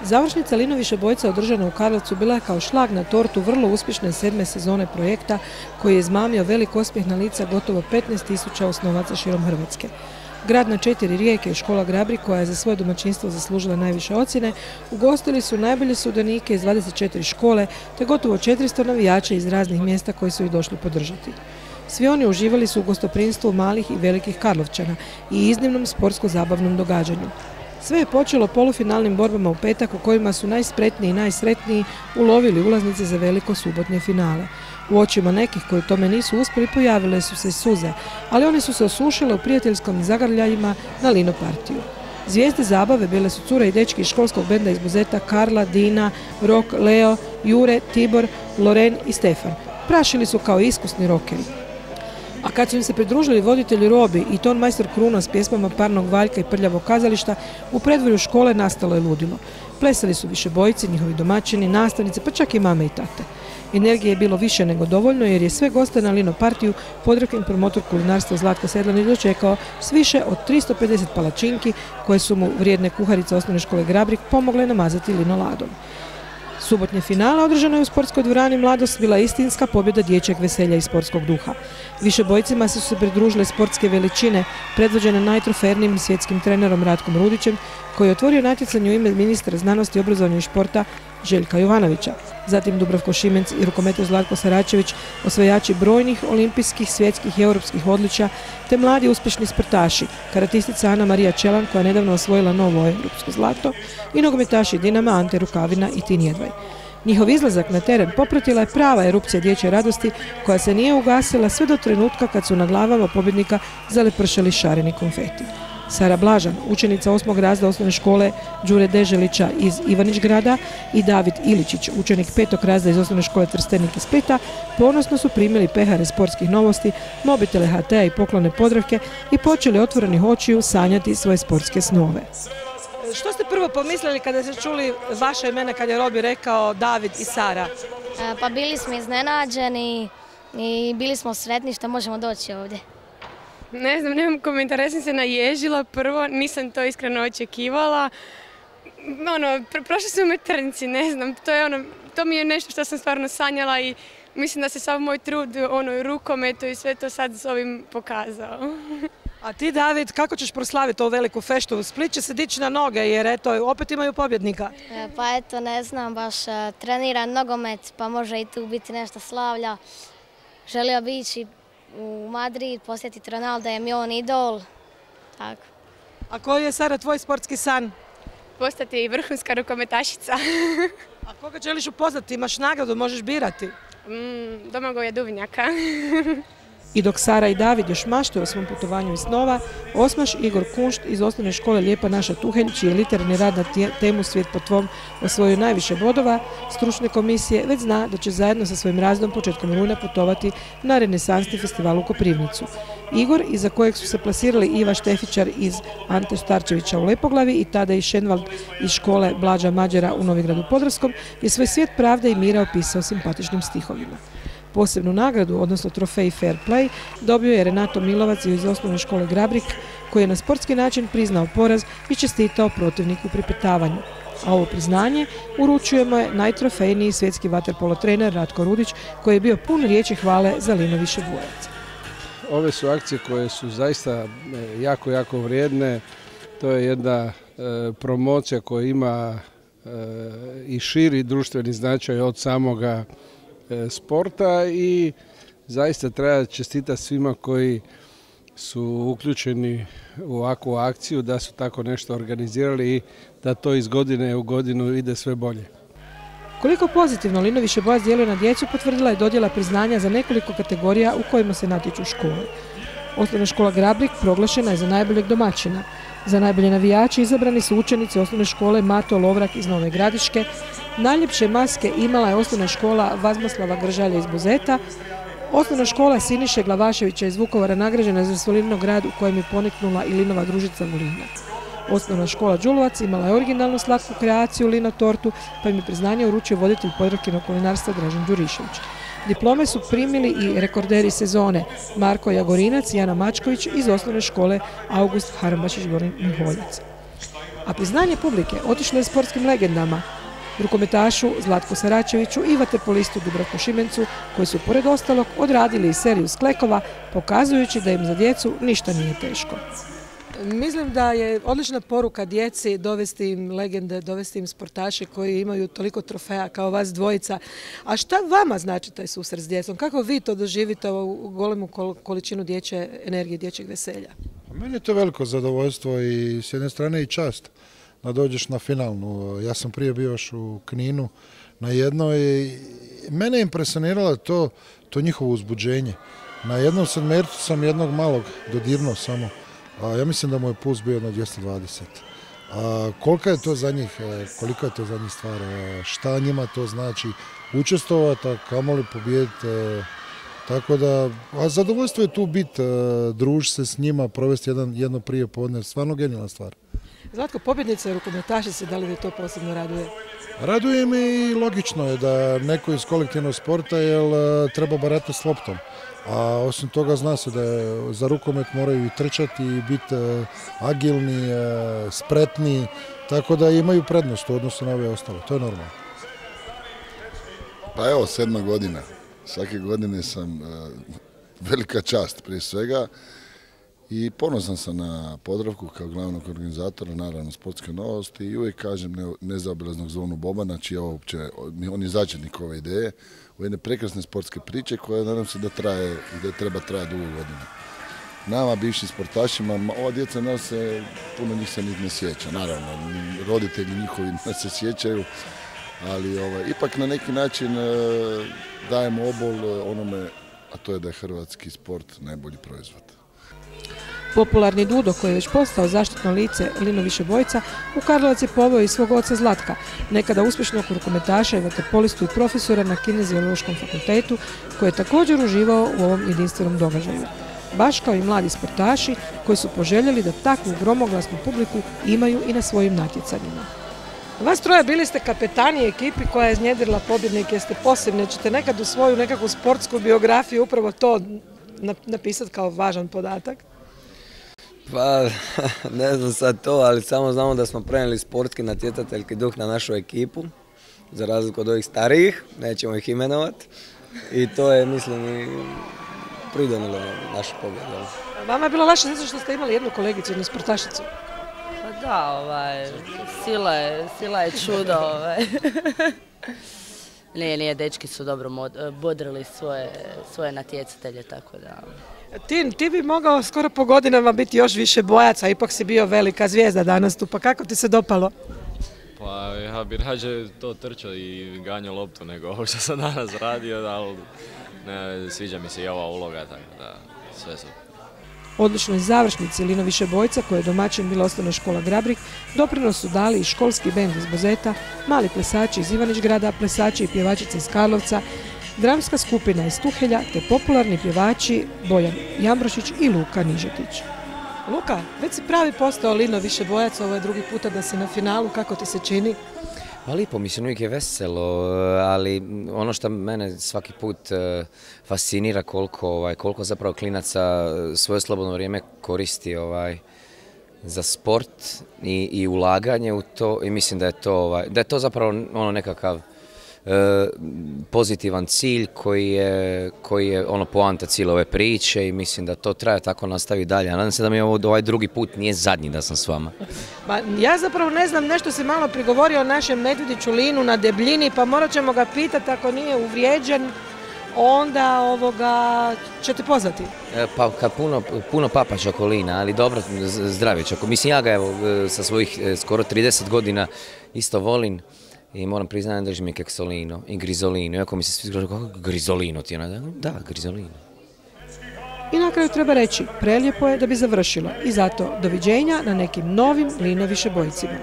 Završnica Lino Višebojca održana u Karlovcu bila je kao šlag na tortu vrlo uspješne 7. sezone projekta koji je izmamio velik osmijeh na lica gotovo 15.000 osnovaca širom Hrvatske. Grad na 4 rijeke i škola Grabrik, koja je za svoje domaćinstvo zaslužila najviše ocjene, ugostili su najbolje sudionike iz 24 škole te gotovo 400 navijača iz raznih mjesta koji su ih došli podržati. Svi oni uživali su u gostoprimstvu malih i velikih Karlovčana i iznimnom sportsko-zabavnom događanju. Sve je počelo polufinalnim borbama u petak u kojima su najspretniji i najsretniji ulovili ulaznice za veliko subotnje finale. U očima nekih koji tome nisu uspjeli pojavile su se suze, ali one su se osušile u prijateljskom zagrljajima na Lino partiju. Zvijezde zabave bile su cure i dečki iz školskog benda iz Buzeta Karla, Dina, Rok, Leo, Jure, Tibor, Loren i Stefan. Prašili su kao iskusni rokeri. A kad su im se pridružili voditelji Robi i ton majstor Kruna s pjesmama Parnog Valjka i Prljavog kazališta, u predvorju škole nastalo je ludilo. Plesali su višebojci, njihovi domaćini, nastavnice, pa čak i mame i tate. Energije je bilo više nego dovoljno jer je sve goste na Lino partiju Podravkin promotor kulinarstva Zlatko Sedlanić dočekao s više od 350 palačinki koje su mu vrijedne kuharice osnovne škole Grabrik pomogle namazati lino ladom. Subotnje finala održano je u sportskoj dvorani Mladost bila istinska pobjeda dječjeg veselja i sportskog duha. Višebojcima su se pridružile sportske veličine predvođene najtrofejnijim svjetskim trenerom Ratkom Rudićem, koji je otvorio natjecanje u ime ministra znanosti, obrazovanja i športa Željka Jovanovića. Zatim Dubravko Šimenc i rukometaš Zlatko Saračević, osvajači brojnih olimpijskih, svjetskih i europskih odličja, te mladi uspješni sportaši, karatistica Ana Marija Čelan koja je nedavno osvojila novo europsko zlato i nogometaši Dinama Ante Rukavina i Tin Jedvaj. Njihov izlazak na teren popratila je prava erupcija dječje radosti koja se nije ugasila sve do trenutka kad su na glavama pobjednika zalepršali šareni konfeti. Sara Blažan, učenica 8. razreda osnovne škole Đure Deželića iz Ivanić-grada i David Iličić, učenik 5. razreda iz osnovne škole Trstenik iz Splita, ponosno su primili pehare sportskih novosti, mobitele HT-a i poklone Podravke i počeli otvorenih očiju sanjati svoje sportske snove. Što ste prvo pomislili kada ste čuli vaše imena kad je Robi rekao David i Sara? Pa bili smo iznenađeni i bili smo sretni što možemo doći ovdje. Ne znam, nemam komentara, ja sam se naježila prvo, nisam to iskreno očekivala. Prošli su me trnci, ne znam, to mi je nešto što sam stvarno sanjala i mislim da se sav moj trud u rukometu i sve to sad s ovim pokazao. A ti, David, kako ćeš proslaviti ovu veliku feštu? Split će se dići na noge jer eto, opet imaju pobjednika. Pa eto, ne znam, baš treniram nogomet pa može i tu biti nešto slavlja. Želio bi ići u Madrid, posjetiti Ronalda, je mi on idol. Tako. A koji je, Sara, tvoj sportski san? Postati vrhunska rukometašica. A koga želiš upoznati? Imaš nagradu, možeš birati? Domagoja Duvnjaka. I dok Sara i David još maštaju o svom putovanju iz snova, osmaš Igor Kunšt iz osnovne škole Lijepa naša Tuhelj, čiji je literarni rad na temu Svijet po tvom osvojio najviše bodova, stručne komisije već zna da će zajedno sa svojim razdom početkom rujna putovati na renesansni festival u Koprivnicu. Igor, iza kojeg su se plasirali Iva Štefičar iz Ante Starčevića u Lepoglavi i Tadej Šenvald iz škole Blaža Mađara u Novigradu Podravskom, je svoj svijet pravde i mira opisao simpatičnim stihovima. Posebnu nagradu, odnosno trofej Fair Play, dobio je Renato Milovac iz osnovne škole Grabrik, koji je na sportski način priznao poraz i čestitao protivniku pri petavanju. A ovo priznanje uručujemo je najtrofejniji svjetski vaterpolo trener Ratko Rudić, koji je bio pun riječi hvale za Lino Višebojac. Ove su akcije koje su zaista jako, jako vrijedne. To je jedna promocija koja ima i širi društveni značaj od samoga sporta i zaista treba čestitati svima koji su uključeni u ovakvu akciju, da su tako nešto organizirali i da to iz godine u godinu ide sve bolje. Koliko pozitivno Lino Višebojac djeluje na djecu potvrdila je dodjela priznanja za nekoliko kategorija u kojima se natječu škole. Osnovna škola Grabrik proglašena je za najboljeg domaćina. Za najbolje navijače izabrani su učenici osnovne škole Mato Lovrak iz Nove Gradiške. Najljepše maske imala je osnovna škola Vazmaslava Gržalja iz Buzeta. Osnovna škola Siniše Glavaševića iz Vukovara nagrađena za svoj Linov grad u kojem je poniknula i Linova družica Vulina. Osnovna škola Đulovac imala je originalnu slatku kreaciju Lino tortu, pa im je priznanje uručio voditelj Podravkinog kulinarstva Dražen Đurišević. Diplome su primili i rekorderi sezone Marko Jagorinac i Jana Mačković iz osnovne škole August Harambašić Miholjac. a priznanje publike otišlo je sportskim legendama, rukometašu Zlatku Saračeviću i vaterpolistu Dubravku Šimencu, koji su pored ostalog odradili i seriju sklekova, pokazujući da im za djecu ništa nije teško. Mislim da je odlična poruka djeci dovesti im legende, dovesti im sportaše koji imaju toliko trofeja kao vas dvojica. A šta vama znači taj susret s djecom? Kako vi to doživite, ovu golemu količinu dječje energije, dječjeg veselja? Meni je to veliko zadovoljstvo i s jedne strane i čast da dođeš na finalnu. Ja sam prije bio još u Kninu na jednoj i mene je impresioniralo to njihovo uzbuđenje. Na jednom sedmercu sam jednog malog dodirnuo samo. Ja mislim da mu je puls bio na 220. Koliko je to za njih stvar, šta njima to znači učestvovati, a kamoli pobijediti. Tako da, zadovoljstvo je tu biti, družiti se s njima, provesti jedno prije podne, stvarno genijalna stvar. Zlatko, pobjednica rukometašice, da li vi to posebno raduje? Raduje me i logično je da neko iz kolektivnog sporta jer treba baratati s loptom. A osim toga zna se da za rukomet moraju i trčati i biti agilni, spretni, tako da imaju prednost u odnosu na ove ostale. To je normalno. Pa evo, 7. godina. Svake godine sam velika čast prije svega i ponosan sam na Podravku kao glavnog organizatora, naravno Sportske novosti i uvijek kažem nezaobilaznog Zvonu Bobana, čiji je uopće, on je začetnik ove ideje, u jedne prekrasne sportske priče koje nadam se da traje i da treba trajati dugo godina. Nama, bivšim sportašima, ova djeca nas se, puno njih se ne sjeća, naravno, roditelji njihovi nas se sjećaju, ali ipak na neki način dajemo obol onome, a to je da je hrvatski sport najbolji proizvod. Popularni Dudo, koji je već postao zaštitno lice Lino Višebojca, u Karlovac je poveo i svog oca Zlatka, nekada uspješnog rukometaša i vaterpolistu i profesora na Kineziološkom fakultetu, koji je također uživao u ovom jedinstvenom događaju. Baš kao i mladi sportaši koji su poželjeli da takvu gromoglasnu publiku imaju i na svojim natjecanjima. Vas troje bili ste kapetani ekipi koja je iznjedrila pobjednike, jeste posebni, ćete nekad u svoju nekakvu sportsku biografiju upravo to napisati kao važan podatak? Pa, ne znam sad to, ali samo znamo da smo prenijeli sportski natjecateljski duh na našu ekipu, za razliku od ovih starijih, nećemo ih imenovati, i to je, mislim, i pridonilo našu pobjedu. Vama je bilo lakše zato što ste imali jednu kolegicu, jednu sportašicu? Pa da, sila je čudo. Nije, dečki su dobro bodrili svoje natjecatelje, tako da... Ti bi mogao skoro po godinama biti još više bojaca, ipak si bio velika zvijezda danas tu, pa kako ti se dopalo? Pa ja bi rađe to trčao i ganjao loptu nego ovo što sam danas radio, ali sviđa mi se i ova uloga, tako da sve su. Odličnoj završnici Lino Višebojca, koja je domaćin bila osnovna škola Grabrik, doprinos su dali i školski bend iz Buzeta, mali plesači iz Ivanić-grada, plesači i pjevačice iz Karlovca, dramska skupina iz Tuhelja te popularni pjevači Bojan Jambrošić i Luka Nižetić. Luka, već si pravi postao Lino Višebojac, ovo je drugi puta da si na finalu, kako ti se čini? Pa lipo, mislim, uvijek je veselo, ali ono što mene svaki put fascinira koliko zapravo klinaca svoje slobodno vrijeme koristi za sport i ulaganje u to, i mislim da je to zapravo ono nekakav pozitivan cilj koji je poanta cijele ove priče, i mislim da to traje tako nastavi dalje. Nadam se da mi ovaj drugi put nije zadnji da sam s vama. Ja zapravo ne znam, nešto si malo prigovorio o našem Medvjediću Linu na debljini, pa morat ćemo ga pitati, ako nije uvrijeđen, onda ćete pozvati. Pa kad puno papa čokolina, ali dobro, zdravi čokolina. Mislim, ja ga sa svojih skoro 30 godina isto volim. I moram priznati da držim i keksolino i grizolino. Iako mi se svi kažu, kako grizolino ti je? Da, grizolino. I na kraju treba reći, prelijepo je da bi završilo. I zato doviđenja na nekim novim Lino Višebojcima.